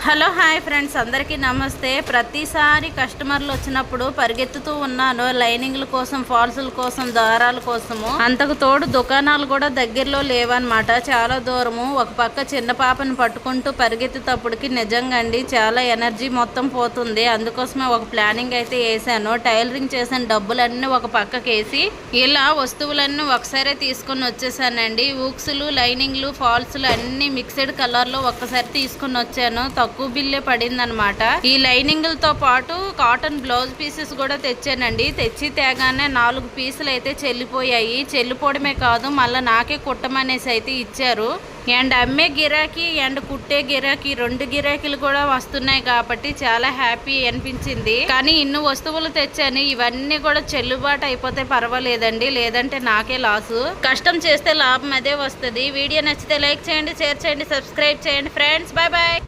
Hello hi friends, అందరికీ నమస్తే. ప్రతిసారి కస్టమర్లు వచ్చినప్పుడు పరిగెత్తుతూ ఉన్నాను లైనింగ్ల కోసం, ఫాల్సుల కోసం, దారాల కోసము. అంతకు తోడు దుకాణాలు కూడా దగ్గరలో లేవన్నమాట, చాలా దూరము. ఒక పక్క చిన్న పాపను పట్టుకుంటూ పరిగెత్తుతప్పటికి నిజంగా అండి చాలా ఎనర్జీ మొత్తం పోతుంది. అందుకోసమే ఒక ప్లానింగ్ అయితే వేసాను. టైలరింగ్ చేసిన డబ్బులన్నీ ఒక పక్కకేసి ఇలా వస్తువులన్నీ ఒకసారి తీసుకొని వచ్చేసానండి. ఊక్సులు, లైనింగ్లు, ఫాల్సులు అన్ని మిక్స్డ్ కలర్లో ఒక్కసారి తీసుకొని వచ్చాను. తక్కువ బిల్లే పడిందనమాట. ఈ లైనింగ్లతో పాటు కాటన్ బ్లౌజ్ పీసెస్ కూడా తెచ్చానండి. తెచ్చి తేగానే 4 పీసులు అయితే చెల్లిపోయాయి. చెల్లిపోవడమే కాదు, మళ్ళీ నాకే కుట్టమనేసి అయితే ఇచ్చారు. అండ్ అమ్మే గిరాకీ అండ్ కుట్టే గిరాకీ 2 గిరాకీలు కూడా వస్తున్నాయి కాబట్టి చాలా హ్యాపీ అనిపించింది. కానీ ఇన్ని వస్తువులు తెచ్చాను, ఇవన్నీ కూడా చెల్లుబాటు అయిపోతే పర్వాలేదండి, లేదంటే నాకే లాసు. కష్టం చేస్తే లాభం అదే వస్తుంది. వీడియో నచ్చితే లైక్ చేయండి, షేర్ చేయండి, సబ్స్క్రైబ్ చేయండి ఫ్రెండ్స్. Bye bye.